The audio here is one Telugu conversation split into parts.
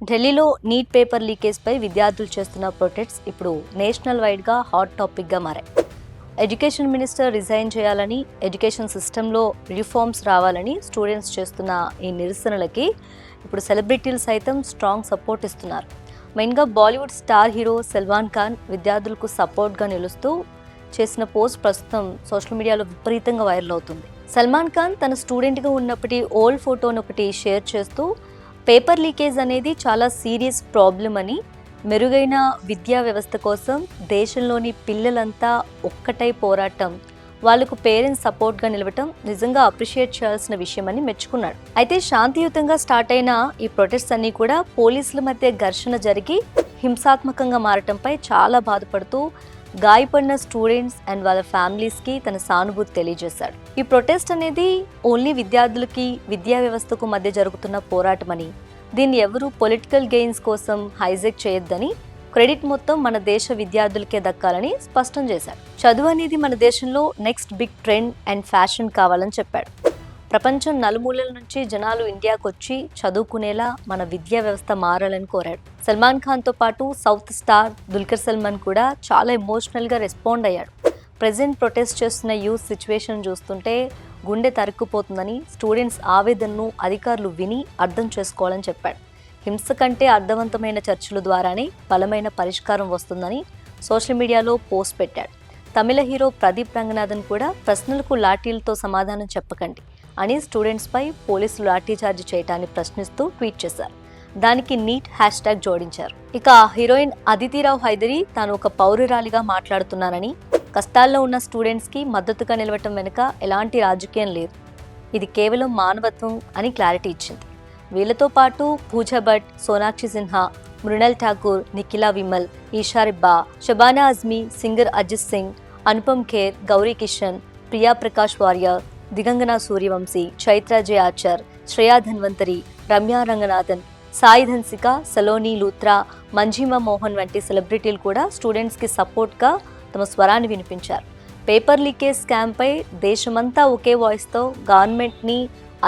ఢిల్లీలో నీట్ పేపర్ లీకేజ్పై విద్యార్థులు చేస్తున్న ప్రొటెస్ట్స్ ఇప్పుడు నేషనల్ వైడ్గా హాట్ టాపిక్గా మారాయి. ఎడ్యుకేషన్ మినిస్టర్ రిజైన్ చేయాలని, ఎడ్యుకేషన్ సిస్టంలో రిఫార్మ్స్ రావాలని స్టూడెంట్స్ చేస్తున్న ఈ నిరసనలకి ఇప్పుడు సెలబ్రిటీలు సైతం స్ట్రాంగ్ సపోర్ట్ ఇస్తున్నారు. మెయిన్గా బాలీవుడ్ స్టార్ హీరో సల్మాన్ ఖాన్ విద్యార్థులకు సపోర్ట్గా నిలుస్తూ చేసిన పోస్ట్ ప్రస్తుతం సోషల్ మీడియాలో విపరీతంగా వైరల్ అవుతుంది. సల్మాన్ ఖాన్ తన స్టూడెంట్గా ఉన్నప్పటి ఓల్డ్ ఫోటోను ఒకటి షేర్ చేస్తూ పేపర్ లీకేజ్ అనేది చాలా సీరియస్ ప్రాబ్లం అని, మెరుగైన విద్యా వ్యవస్థ కోసం దేశంలోని పిల్లలంతా ఒక్కటై పోరాటం, వాళ్లకు పేరెంట్స్ సపోర్ట్గా నిలవటం నిజంగా అప్రిషియేట్ చేయాల్సిన విషయమని మెచ్చుకున్నాడు. అయితే శాంతియుతంగా స్టార్ట్ అయిన ఈ ప్రొటెస్ట్స్ అన్నీ కూడా పోలీసుల మధ్య ఘర్షణ జరిగి హింసాత్మకంగా మారటంపై చాలా బాధపడుతూ గాయపడిన స్టూడెంట్స్ అండ్ వాళ్ళ ఫ్యామిలీస్కి తన సానుభూతి తెలియజేశాడు. ఈ ప్రొటెస్ట్ అనేది ఓన్లీ విద్యార్థులకి, విద్యా వ్యవస్థకు మధ్య జరుగుతున్న పోరాటమని, దీన్ని ఎవరూ పొలిటికల్ గెయిన్స్ కోసం హైజెక్ చేయొద్దని, క్రెడిట్ మొత్తం మన దేశ విద్యార్థులకే దక్కాలని స్పష్టం చేశాడు. చదువు అనేది మన దేశంలో next big trend and fashion కావాలని చెప్పాడు. ప్రపంచం నలుమూలల నుంచి జనాలు ఇండియాకు వచ్చి చదువుకునేలా మన విద్యా వ్యవస్థ మారాలని కోరాడు. సల్మాన్ ఖాన్తో పాటు సౌత్ స్టార్ దుల్కర్ సల్మాన్ కూడా చాలా ఎమోషనల్గా రెస్పాండ్ అయ్యాడు. ప్రెజెంట్ ప్రొటెస్ట్ చేస్తున్న యూత్ సిచ్యువేషన్ చూస్తుంటే గుండె తరుక్కుపోతుందని, స్టూడెంట్స్ ఆవేదనను అధికారులు విని అర్థం చేసుకోవాలని చెప్పాడు. హింస కంటే అర్థవంతమైన చర్చల ద్వారానే బలమైన పరిష్కారం వస్తుందని సోషల్ మీడియాలో పోస్ట్ పెట్టాడు. తమిళ హీరో ప్రదీప్ రంగనాథన్ కూడా ప్రశ్నలకు లాఠీలతో సమాధానం చెప్పకండి అని స్టూడెంట్స్పై పోలీసులు లాఠీచార్జ్ చేయటాన్ని ప్రశ్నిస్తూ ట్వీట్ చేశారు. దానికి నీట్ హ్యాష్ట్యాగ్ జోడించారు. ఇక హీరోయిన్ అదితిరావు హైదరి తాను ఒక పౌరురాలిగా మాట్లాడుతున్నానని, కష్టాల్లో ఉన్న స్టూడెంట్స్కి మద్దతుగా నిలవటం వెనుక ఎలాంటి రాజకీయం లేదు, ఇది కేవలం మానవత్వం అని క్లారిటీ ఇచ్చింది. వీళ్లతో పాటు పూజా భట్, సోనాక్షి సిన్హా, మృణల్ ఠాకూర్, నిఖిలా విమల్, ఈషా రిబ్బా, షబానా అజ్మీ, సింగర్ అజిత్ సింగ్, అనుపమ్ ఖేర్, గౌరీ కిషన్, ప్రియా ప్రకాష్ వారియర్, దిగంగన సూర్యవంశీ, చైత్ర జే ఆచార్, శ్రేయా ధన్వంతరి, రమ్యా రంగనాథన్, సాయి ధన్సిక, సలోని లూత్రా, మంజీమా మోహన్ వంటి సెలబ్రిటీలు కూడా స్టూడెంట్స్కి సపోర్ట్గా తమ స్వరాన్ని వినిపించారు. పేపర్ లీకేజ్ స్కామ్పై దేశమంతా ఒకే వాయిస్తో గవర్నమెంట్ని,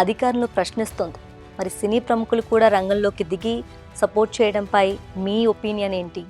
అధికారులను ప్రశ్నిస్తోంది. మరి సినీ ప్రముఖులు కూడా రంగంలోకి దిగి సపోర్ట్ చేయడంపై మీ ఒపీనియన్ ఏంటి?